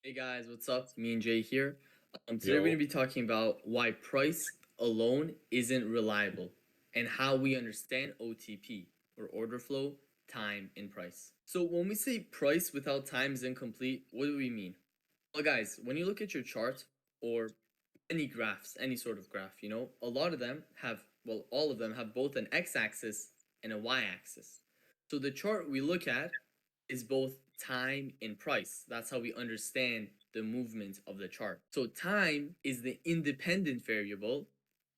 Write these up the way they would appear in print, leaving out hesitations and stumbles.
Hey guys, what's up? Me and Jay here. Today we're going to Yo, be talking about why price alone isn't reliable and how we understand OTP or order flow, time, and price. So when we say price without time is incomplete, what do we mean? Well, guys, when you look at your chart or any graphs, any sort of graph, a lot of them have, well, all of them have both an x-axis and a y-axis. So the chart we look at is both time and price. That's how we understand the movement of the chart. So time is the independent variable,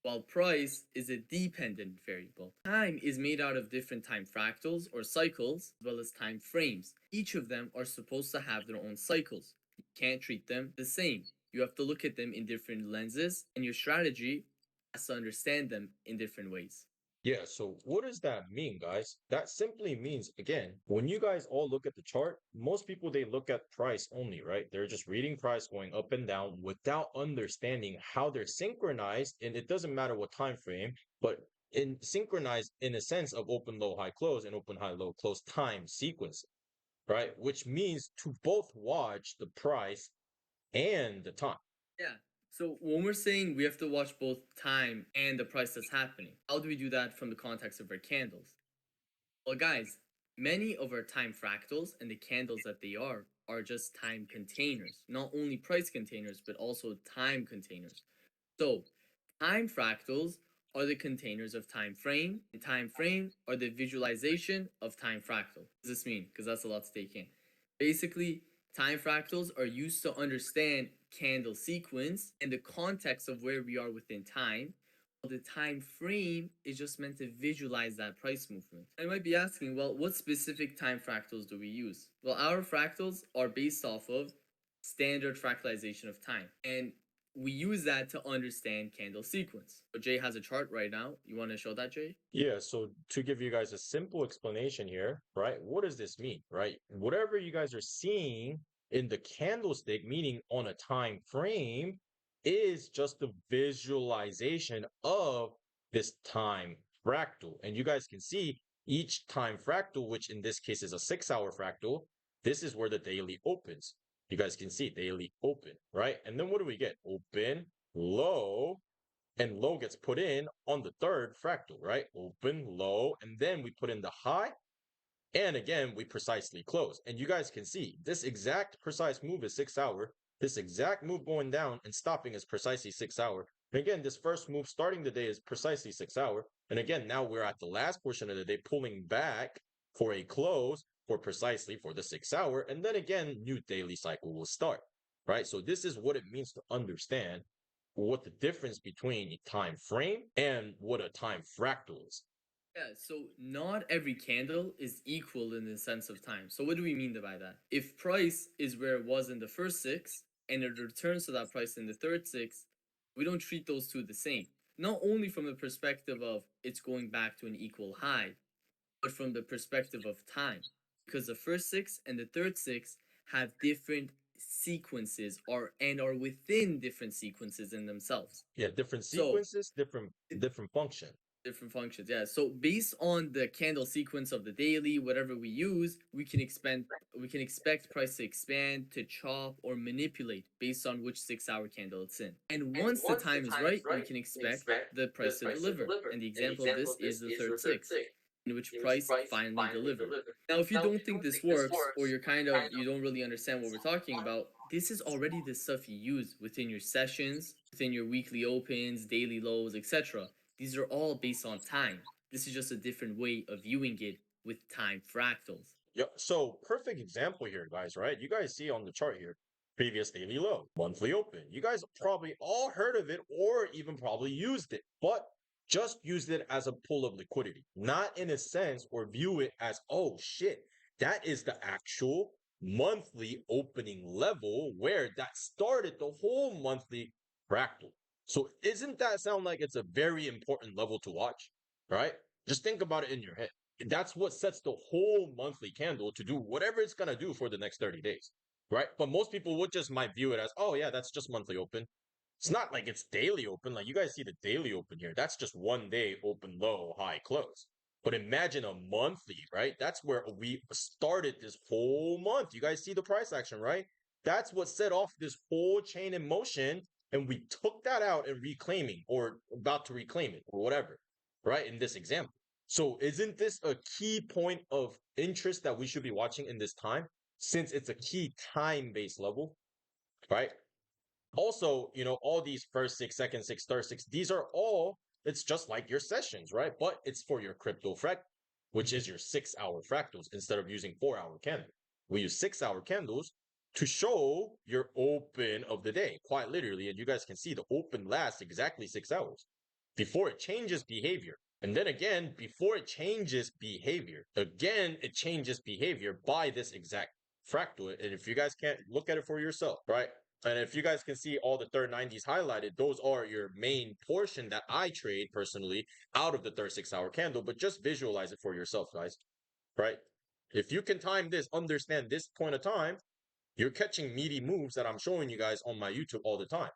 while price is a dependent variable. Time is made out of different time fractals or cycles, as well as time frames. Each of them are supposed to have their own cycles. You can't treat them the same. You have to look at them in different lenses, and your strategy has to understand them in different ways. yeah, so what does that mean, guys? That simply means, again, when you guys all look at the chart, most people they look at price only, right? They're just reading price going up and down without understanding how they're synchronized, and it doesn't matter what time frame, but in synchronized in a sense of open, low, high, close, and open, high, low, close time sequence, right? Which means to both watch the price and the time. Yeah. So when we're saying we have to watch both time and the price that's happening, how do we do that from the context of our candles? Well, guys, many of our time fractals and the candles that they are just time containers. Not only price containers, but also time containers. So, time fractals are the containers of time frame, and time frame are the visualization of time fractal. What does this mean? Because that's a lot to take in. Basically, time fractals are used to understand candle sequence and the context of where we are within time. While the time frame is just meant to visualize that price movement. I might be asking, well, what specific time fractals do we use? Well, our fractals are based off of standard fractalization of time. And we use that to understand candle sequence. So Jay has a chart right now. You want to show that, Jay? Yeah, so to give you guys a simple explanation here, right? What does this mean, right? Whatever you guys are seeing in the candlestick, meaning on a time frame, is just the visualization of this time fractal. And you guys can see each time fractal, which in this case is a 6-hour fractal, this is where the daily opens. You guys can see daily open, right? And then what do we get? Open, low, and low gets put in on the third fractal, right? Open, low, and then we put in the high, and again, we precisely close. And you guys can see this exact precise move is 6-hour. This exact move going down and stopping is precisely 6-hour. And again, this first move starting the day is precisely 6-hour. And again, now we're at the last portion of the day, pulling back for a close for precisely for the 6-hour. And then again, new daily cycle will start, right? So this is what it means to understand what the difference between a time frame and what a time fractal is. Yeah, so not every candle is equal in the sense of time. So what do we mean by that? If price is where it was in the first six and it returns to that price in the third six, we don't treat those two the same. Not only from the perspective of it's going back to an equal high, but from the perspective of time. Because the first six and the third six have different sequences are within different sequences in themselves. Yeah, different So sequences, different function. different functions, yeah. So based on the candle sequence of the daily, whatever we use, we can expect price to expand, to chop, or manipulate based on which 6-hour candle it's in. And And once the once the time is time is right, we right, can you can expect expect the the price to price to deliver. deliver. And the And the example of example this of is this the is third the third six, sig, in which in which price price finally finally delivered. delivered. Now, if you Now, if don't you think don't this think this works, or works, kind you of don't really understand what we're talking about, this is already the stuff you use within your sessions, within your weekly opens, daily lows, etc. These are all based on time. This is just a different way of viewing it with time fractals. yeah. So perfect example here, guys, right? You guys see on the chart here, previous daily low, monthly open. You guys probably all heard of it or even probably used it, but just used it as a pool of liquidity, not in a sense or view it as, oh shit, that is the actual monthly opening level where that started the whole monthly fractal. So isn't that sound like it's a very important level to watch, right? Just think about it in your head. That's what sets the whole monthly candle to do whatever it's going to do for the next 30 days, right? But most people would just might view it as, oh yeah, that's just monthly open. It's not like it's daily open. Like you guys see the daily open here. That's just one day open, low, high, close. But imagine a monthly, right? That's where we started this whole month. You guys see the price action, right? That's what set off this whole chain in motion. And we took that out and reclaiming or about to reclaim it or whatever, right? In this example. So isn't this a key point of interest that we should be watching in this time, since it's a key time-based level, right? Also, all these first 6, second 6, third 6, these are all, it's just like your sessions, right? But it's for your crypto fract, which is your 6-hour fractals instead of using 4-hour candle. We use 6-hour candles to show your open of the day, quite literally. And you guys can see the open lasts exactly 6 hours before it changes behavior. And then again, before it changes behavior, again, it changes behavior by this exact fractal. And if you guys can't look at it for yourself, right? And if you guys can see all the third 90s highlighted, those are your main portion that I trade personally out of the third 6-hour candle, but just visualize it for yourself, guys, right? If you can time this, understand this point of time, you're catching meaty moves that I'm showing you guys on my YouTube all the time,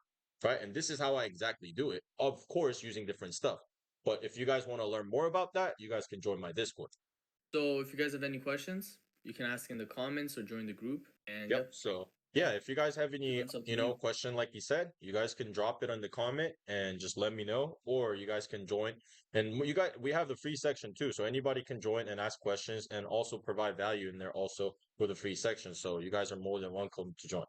right? And this is how I exactly do it, of course, using different stuff. But if you guys want to learn more about that, you guys can join my Discord. So if you guys have any questions, you can ask in the comments or join the group. And Yep. So yeah, if you guys have any, learn something new. question, like you said, you guys can drop it in the comment and just let me know, or you guys can join. And we have the free section too, so anybody can join and ask questions and also provide value in there also for the free section. So you guys are more than welcome to join.